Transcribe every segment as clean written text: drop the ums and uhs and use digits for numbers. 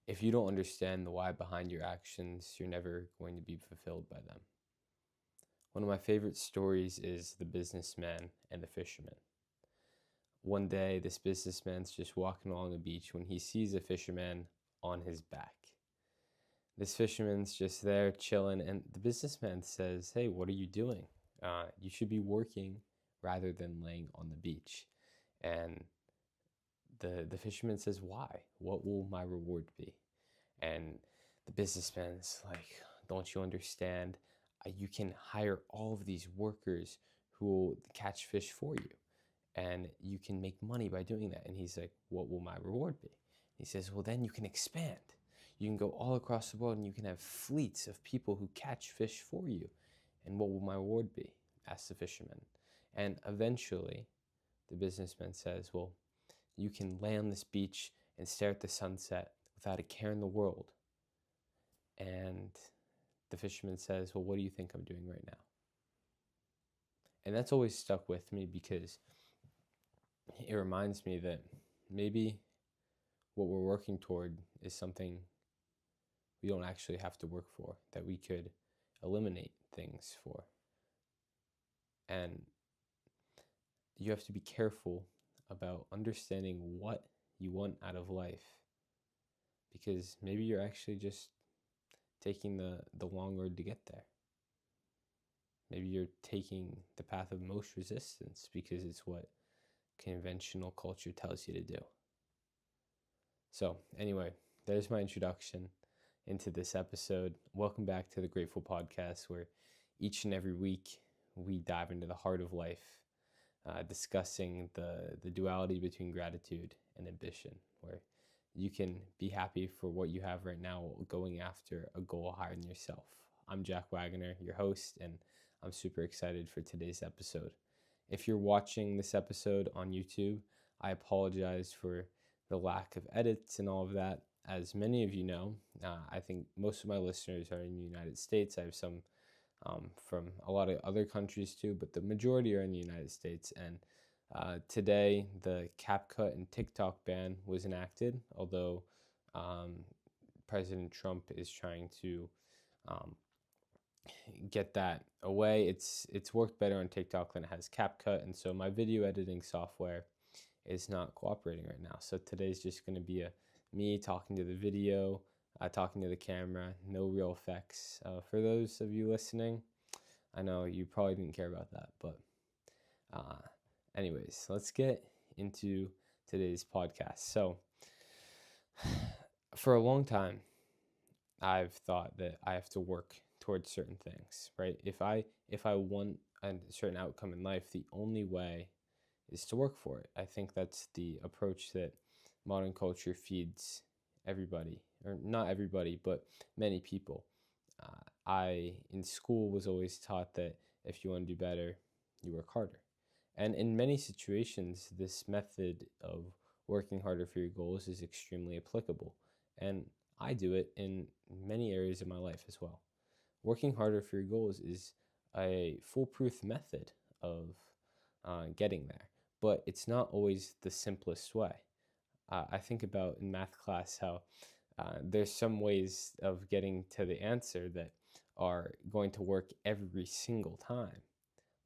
if you don't understand the why behind your actions, you're never going to be fulfilled by them. One of my favorite stories is the businessman and the fisherman. One day, this businessman's just walking along the beach when he sees a fisherman on his back. This fisherman's just there chilling, and the businessman says, "Hey, what are you doing? You should be working rather than laying on the beach." And the fisherman says, "Why? What will my reward be?" And the businessman's like, "Don't you understand? You can hire all of these workers who will catch fish for you, and you can make money by doing that." And he's like, "What will my reward be?" He says, "Well, then you can expand. You can go all across the world and you can have fleets of people who catch fish for you. And what will my reward be?" asked the fisherman. And eventually, the businessman says, "Well, you can lay on this beach and stare at the sunset without a care in the world." And the fisherman says, "Well, what do you think I'm doing right now?" And that's always stuck with me because it reminds me that maybe what we're working toward is something we don't actually have to work for, that we could eliminate things for. And you have to be careful about understanding what you want out of life, because maybe you're actually just taking the long road to get there. Maybe you're taking the path of most resistance because it's what conventional culture tells you to do. So anyway, there's my introduction into this episode. Welcome back to the Grateful Podcast, where each and every week we dive into the heart of life, discussing the duality between gratitude and ambition, where you can be happy for what you have right now, going after a goal higher than yourself. I'm Jack Wagoner, your host, and I'm super excited for today's episode. If you're watching this episode on YouTube, I apologize for the lack of edits and all of that. As many of you know, I think most of my listeners are in the United States. I have some from a lot of other countries too, but the majority are in the United States. And today, the CapCut and TikTok ban was enacted, although President Trump is trying to get that away. It's worked better on TikTok than it has CapCut, and so my video editing software is not cooperating right now. So today's just going to be me talking to the video, talking to the camera, no real effects. For those of you listening, I know you probably didn't care about that, but anyways, let's get into today's podcast. So for a long time, I've thought that I have to work towards certain things, right? If I want a certain outcome in life, the only way is to work for it. I think that's the approach that modern culture feeds everybody, or not everybody, but many people. I, in school, was always taught that if you want to do better, you work harder. And in many situations, this method of working harder for your goals is extremely applicable. And I do it in many areas of my life as well. Working harder for your goals is a foolproof method of getting there, but it's not always the simplest way. I think about in math class how there's some ways of getting to the answer that are going to work every single time.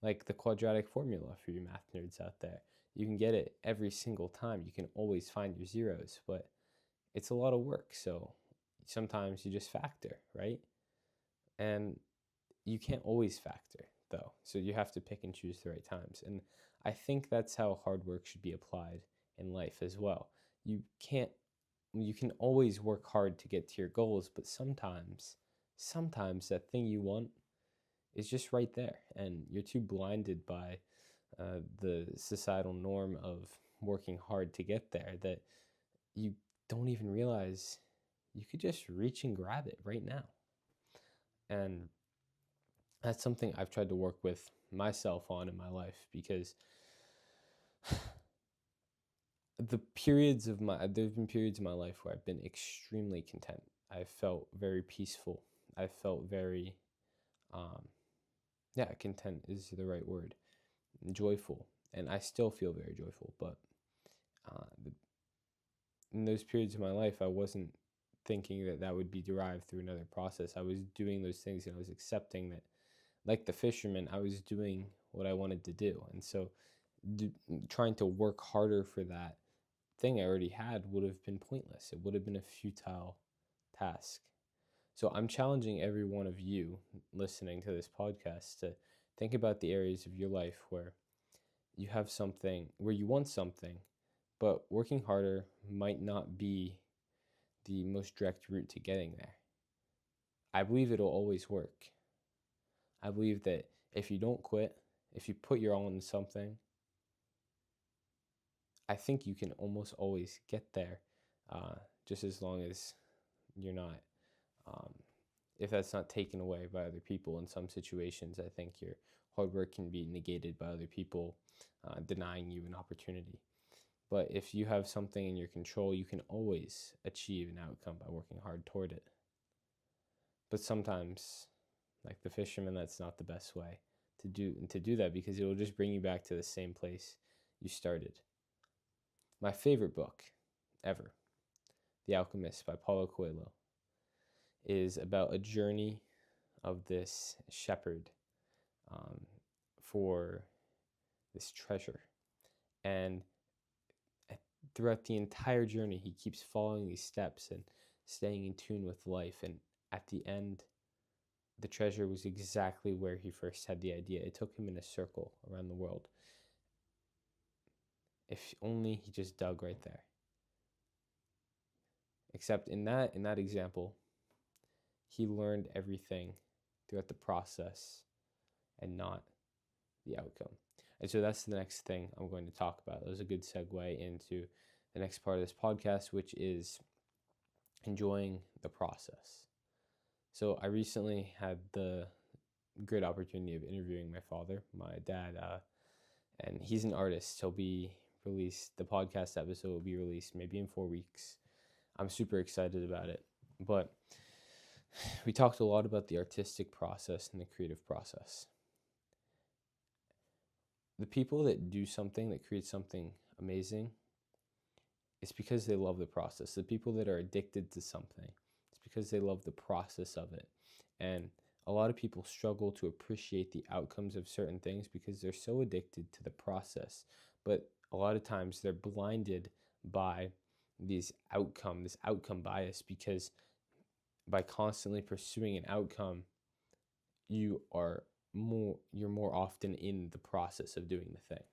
Like the quadratic formula for you math nerds out there. You can get it every single time. You can always find your zeros, but it's a lot of work. So sometimes you just factor, right? And you can't always factor, though. So you have to pick and choose the right times. And I think that's how hard work should be applied in life as well. You can always work hard to get to your goals, but sometimes that thing you want is just right there, and you're too blinded by the societal norm of working hard to get there that you don't even realize you could just reach and grab it right now. And that's something I've tried to work with myself on in my life, because there's been periods of my life where I've been extremely content. I felt very peaceful. I felt very, content is the right word, joyful. And I still feel very joyful, but in those periods of my life, I wasn't thinking that that would be derived through another process. I was doing those things and I was accepting that, like the fisherman, I was doing what I wanted to do. And so do, trying to work harder for that thing I already had would have been pointless. It would have been a futile task. So I'm challenging every one of you listening to this podcast to think about the areas of your life where you have something, where you want something, but working harder might not be the most direct route to getting there. I believe it'll always work. I believe that if you don't quit, if you put your all into something, I think you can almost always get there, just as long as you're not, um, if that's not taken away by other people. In some situations, I think your hard work can be negated by other people denying you an opportunity. But if you have something in your control, you can always achieve an outcome by working hard toward it. But sometimes, like the fisherman, that's not the best way to do that, because it will just bring you back to the same place you started. My favorite book ever, The Alchemist by Paulo Coelho, is about a journey of this shepherd for this treasure. And throughout the entire journey, he keeps following these steps and staying in tune with life. And at the end, the treasure was exactly where he first had the idea. It took him in a circle around the world. If only he just dug right there. Except in that example, he learned everything throughout the process and not the outcome. And so that's the next thing I'm going to talk about. That was a good segue into the next part of this podcast, which is enjoying the process. So I recently had the great opportunity of interviewing my father, my dad, and he's an artist. He'll be released, the podcast episode will be released maybe in 4 weeks. I'm super excited about it. But we talked a lot about the artistic process and the creative process. The people that do something, that create something amazing, it's because they love the process. The people that are addicted to something, it's because they love the process of it. And a lot of people struggle to appreciate the outcomes of certain things because they're so addicted to the process. But a lot of times they're blinded by this outcome bias, because by constantly pursuing an outcome, you're more often in the process of doing the thing.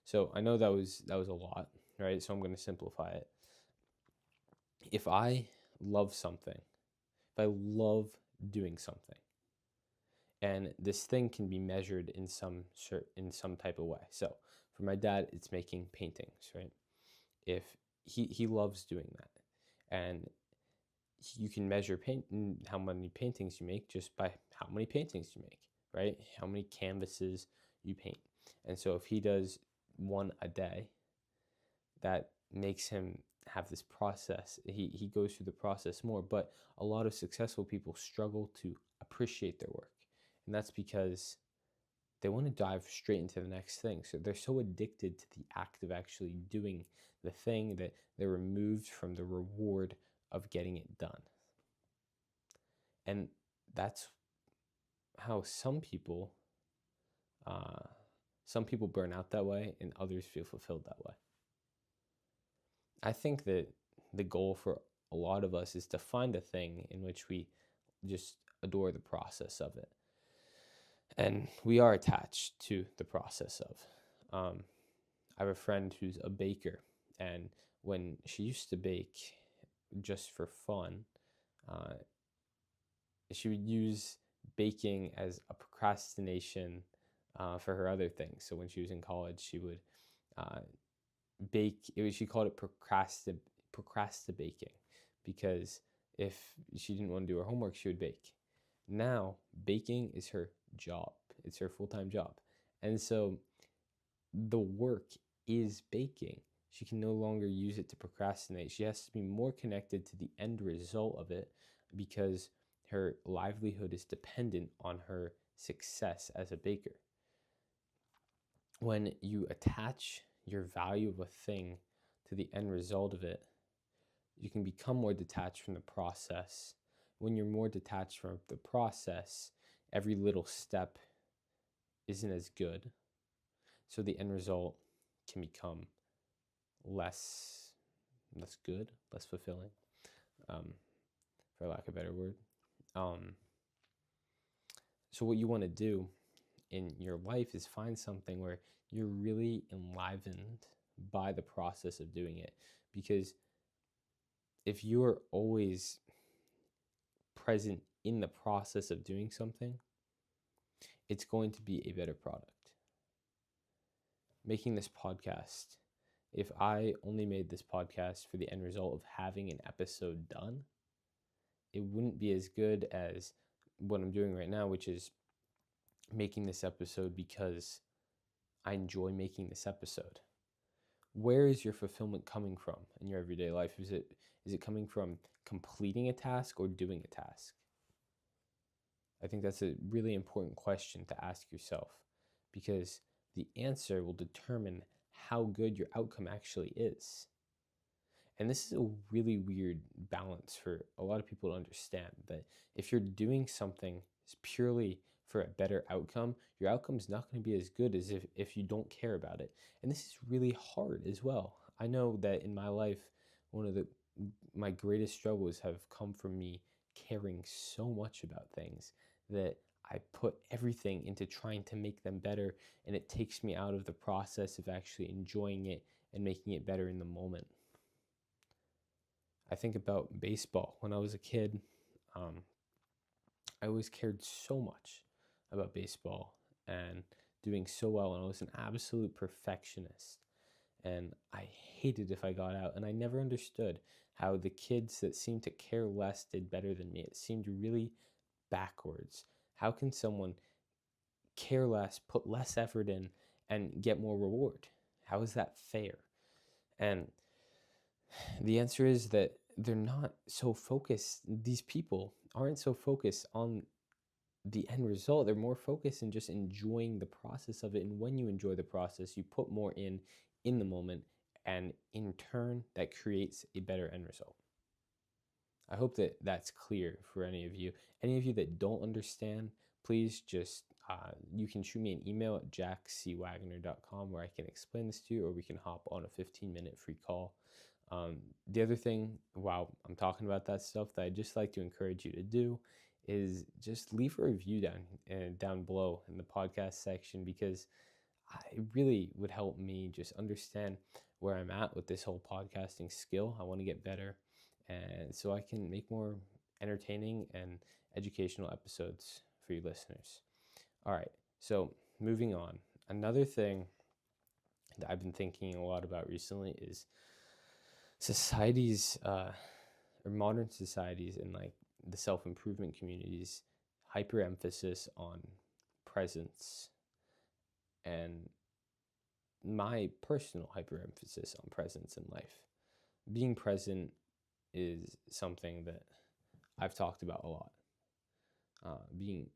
So I know that was a lot, right? So I'm going to simplify it. If I love something, if I love doing something, and this thing can be measured in some type of way. So for my dad, it's making paintings, right? If he loves doing that, and you can measure how many paintings you make just by how many paintings you make, right? How many canvases you paint. And so if he does one a day, that makes him have this process. He goes through the process more. But a lot of successful people struggle to appreciate their work. And that's because they want to dive straight into the next thing. So they're so addicted to the act of actually doing the thing that they're removed from the reward of getting it done. And that's how some people burn out that way, and others feel fulfilled that way. I think that the goal for a lot of us is to find a thing in which we just adore the process of it. And we are attached to the process of. I have a friend who's a baker, and when she used to bake just for fun, she would use baking as a procrastination for her other things. So when she was in college, she would bake. She called it procrastinating, because if she didn't want to do her homework, she would bake. Now, baking is her job. It's her full-time job. And so the work is baking. She can no longer use it to procrastinate. She has to be more connected to the end result of it, because her livelihood is dependent on her success as a baker. When you attach your value of a thing to the end result of it, you can become more detached from the process. When you're more detached from the process, every little step isn't as good. So the end result can become less good, less fulfilling, for lack of a better word. So what you want to do in your life is find something where you're really enlivened by the process of doing it. Because if you're always present in the process of doing something, it's going to be a better product. Making this podcast, if I only made this podcast for the end result of having an episode done, it wouldn't be as good as what I'm doing right now, which is making this episode because I enjoy making this episode. Where is your fulfillment coming from in your everyday life? Is it coming from completing a task or doing a task? I think that's a really important question to ask yourself, because the answer will determine how good your outcome actually is. And this is a really weird balance for a lot of people to understand, that if you're doing something purely for a better outcome, your outcome is not going to be as good as if you don't care about it. And this is really hard as well. I know that in my life, one of my greatest struggles have come from me caring so much about things that I put everything into trying to make them better, and it takes me out of the process of actually enjoying it and making it better in the moment. I think about baseball. When I was a kid, I always cared so much about baseball and doing so well, and I was an absolute perfectionist. And I hated if I got out, and I never understood how the kids that seemed to care less did better than me. It seemed really backwards. How can someone care less, put less effort in, and get more reward? How is that fair? And the answer is that they're not so focused. These people aren't so focused on the end result. They're more focused in just enjoying the process of it. And when you enjoy the process, you put more in the moment, and in turn, that creates a better end result. I hope that that's clear for any of you. Any of you that don't understand, please just, you can shoot me an email at jackwagoner.com where I can explain this to you, or we can hop on a 15-minute free call. The other thing, while I'm talking about that stuff, that I'd just like to encourage you to do is just leave a review down below in the podcast section, because it really would help me just understand where I'm at with this whole podcasting skill. I want to get better, and so I can make more entertaining and educational episodes for you listeners. All right, so moving on. Another thing that I've been thinking a lot about recently is societies, or modern societies, and like the self-improvement communities, hyper emphasis on presence, and my personal hyper emphasis on presence in life. Being present is something that I've talked about a lot. We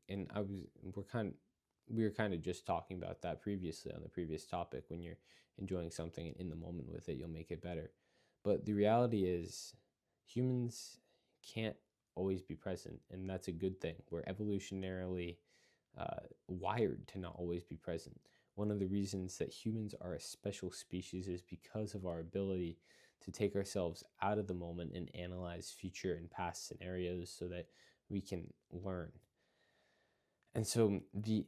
were kind of just talking about that previously on the previous topic. When you're enjoying something and in the moment with it, you'll make it better. But the reality is, humans can't always be present, and that's a good thing. We're evolutionarily wired to not always be present. One of the reasons that humans are a special species is because of our ability to take ourselves out of the moment and analyze future and past scenarios so that we can learn. And so the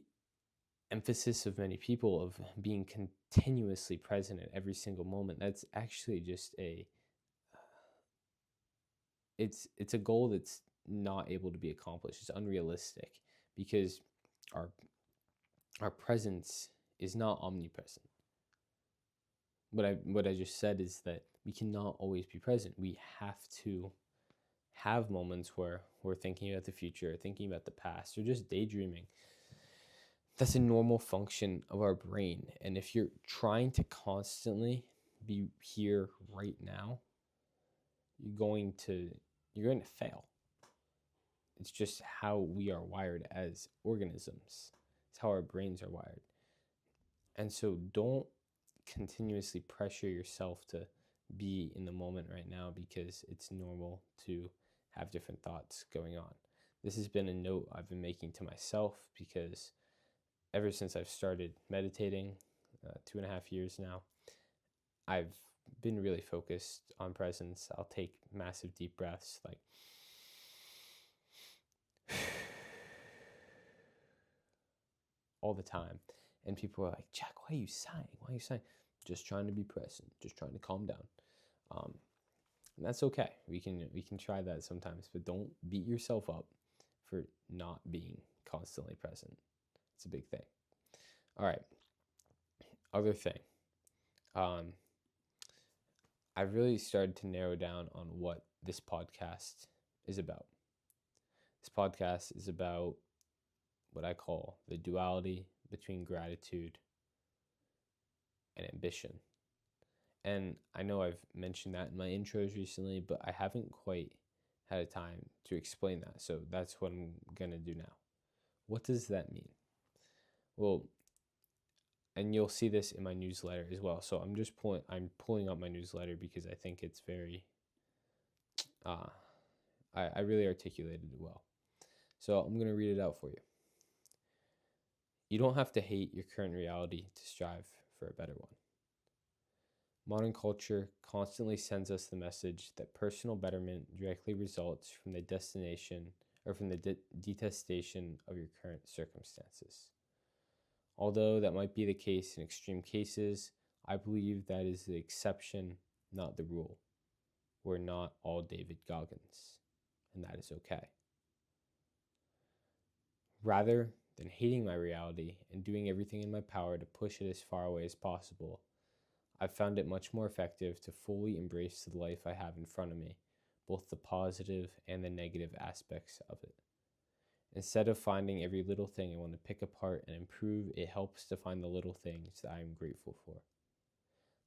emphasis of many people of being continuously present at every single moment, that's actually just it's a goal that's not able to be accomplished. It's unrealistic, because our presence is not omnipresent. What I just said is that we cannot always be present. We have to have moments where we're thinking about the future, thinking about the past, or just daydreaming. That's a normal function of our brain. And if you're trying to constantly be here right now, you're going to fail. It's just how we are wired as organisms. It's how our brains are wired. And so don't continuously pressure yourself to be in the moment right now because it's normal to have different thoughts going on. This has been a note I've been making to myself because ever since I've started meditating, 2.5 years now, I've been really focused on presence. I'll take massive deep breaths, like all the time. And people are like, Jack, why are you sighing? Why are you sighing? Just trying to be present, just trying to calm down. And that's okay. We can try that sometimes, but don't beat yourself up for not being constantly present. It's a big thing. All right. Other thing. I've really started to narrow down on what this podcast is about. This podcast is about what I call the duality between gratitude and ambition. And I know I've mentioned that in my intros recently, but I haven't quite had a time to explain that. So that's what I'm going to do now. What does that mean? Well, and you'll see this in my newsletter as well. So I'm pulling up my newsletter because I think it's very, I really articulated it well. So I'm going to read it out for you. You don't have to hate your current reality to strive for a better one. Modern culture constantly sends us the message that personal betterment directly results from the destination or from the detestation of your current circumstances. Although that might be the case in extreme cases, I believe that is the exception, not the rule. We're not all David Goggins, and that is okay. Rather than hating my reality and doing everything in my power to push it as far away as possible, I've found it much more effective to fully embrace the life I have in front of me, both the positive and the negative aspects of it. Instead of finding every little thing I want to pick apart and improve, it helps to find the little things that I am grateful for.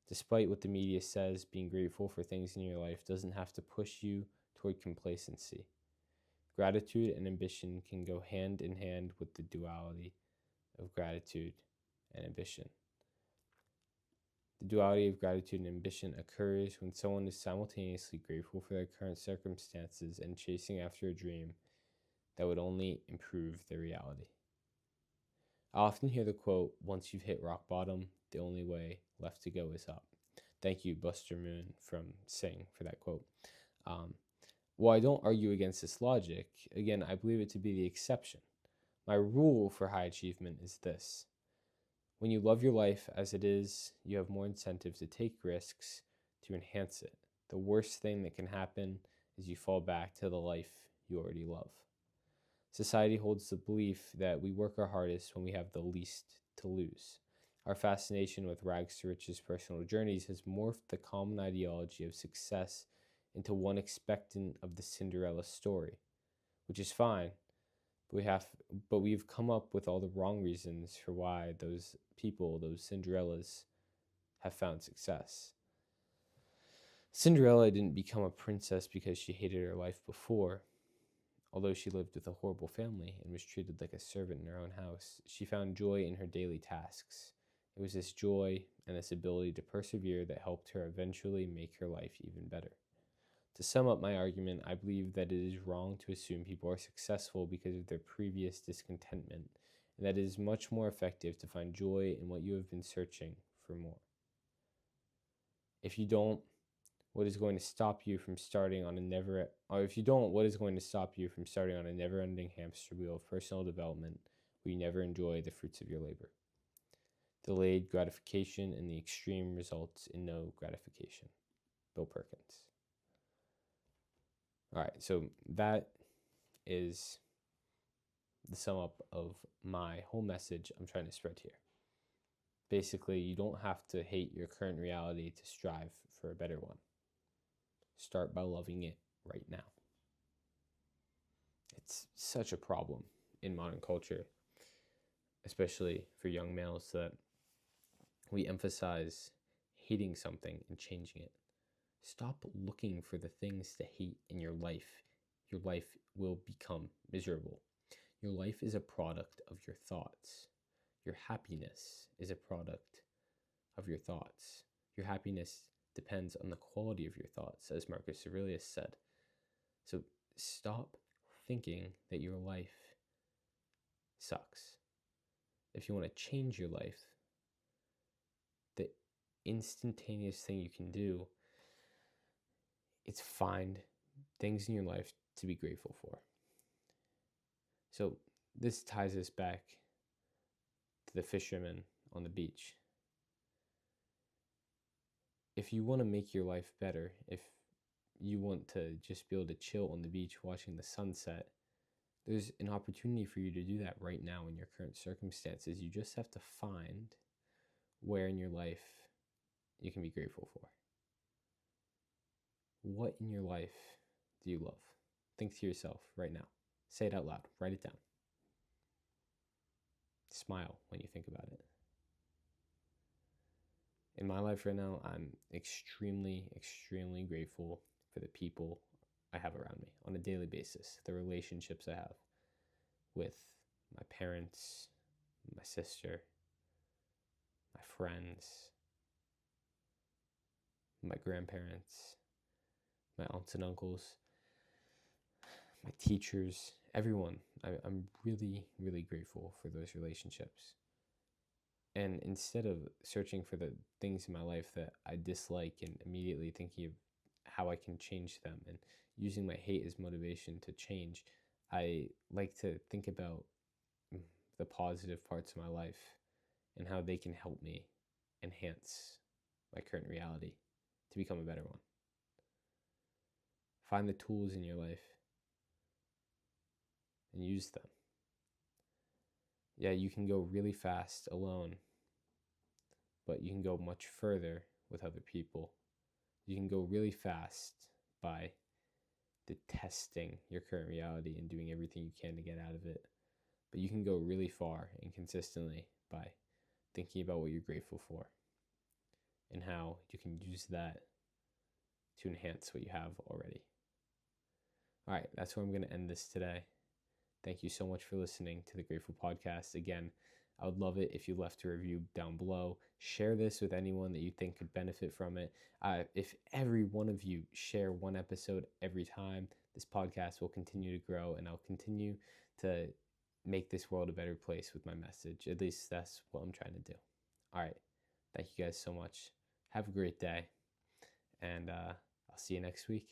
Despite what the media says, being grateful for things in your life doesn't have to push you toward complacency. Gratitude and ambition can go hand in hand with the duality of gratitude and ambition. The duality of gratitude and ambition occurs when someone is simultaneously grateful for their current circumstances and chasing after a dream that would only improve their reality. I often hear the quote, once you've hit rock bottom, the only way left to go is up. Thank you, Buster Moon from Sing, for that quote. While I don't argue against this logic, again, I believe it to be the exception. My rule for high achievement is this. When you love your life as it is, you have more incentive to take risks to enhance it. The worst thing that can happen is you fall back to the life you already love. Society holds the belief that we work our hardest when we have the least to lose. Our fascination with rags to riches personal journeys has morphed the common ideology of success into one expectant of the Cinderella story, which is fine, but we've come up with all the wrong reasons for why those people, those Cinderellas, have found success. Cinderella didn't become a princess because she hated her life before. Although she lived with a horrible family and was treated like a servant in her own house, she found joy in her daily tasks. It was this joy and this ability to persevere that helped her eventually make her life even better. To sum up my argument, I believe that it is wrong to assume people are successful because of their previous discontentment, and that it is much more effective to find joy in what you have been searching for more. If you don't, what is going to stop you from starting on a never-ending hamster wheel of personal development where you never enjoy the fruits of your labor? Delayed gratification and the extreme results in no gratification. Bill Perkins. All right, so that is the sum up of my whole message I'm trying to spread here. Basically, you don't have to hate your current reality to strive for a better one. Start by loving it right now. It's such a problem in modern culture, especially for young males, that we emphasize hating something and changing it. Stop looking for the things to hate in your life. Your life will become miserable. Your life is a product of your thoughts. Your happiness is a product of your thoughts. Your happiness depends on the quality of your thoughts, as Marcus Aurelius said. So stop thinking that your life sucks. If you want to change your life, the instantaneous thing you can do is find things in your life to be grateful for. So this ties us back to the fisherman on the beach. If you want to make your life better, if you want to just be able to chill on the beach watching the sunset, there's an opportunity for you to do that right now in your current circumstances. You just have to find where in your life you can be grateful for. What in your life do you love? Think to yourself right now. Say it out loud. Write it down. Smile when you think about it. In my life right now, I'm extremely, extremely grateful for the people I have around me on a daily basis, the relationships I have with my parents, my sister, my friends, my grandparents, my aunts and uncles, my teachers, everyone. I'm really, really grateful for those relationships. And instead of searching for the things in my life that I dislike and immediately thinking of how I can change them and using my hate as motivation to change, I like to think about the positive parts of my life and how they can help me enhance my current reality to become a better one. Find the tools in your life and use them. Yeah, you can go really fast alone, but you can go much further with other people. You can go really fast by detesting your current reality and doing everything you can to get out of it. But you can go really far and consistently by thinking about what you're grateful for and how you can use that to enhance what you have already. All right, that's where I'm going to end this today. Thank you so much for listening to the Grateful Podcast. Again, I would love it if you left a review down below. Share this with anyone that you think could benefit from it. If every one of you share one episode every time, this podcast will continue to grow, and I'll continue to make this world a better place with my message. At least that's what I'm trying to do. All right. Thank you guys so much. Have a great day, and I'll see you next week.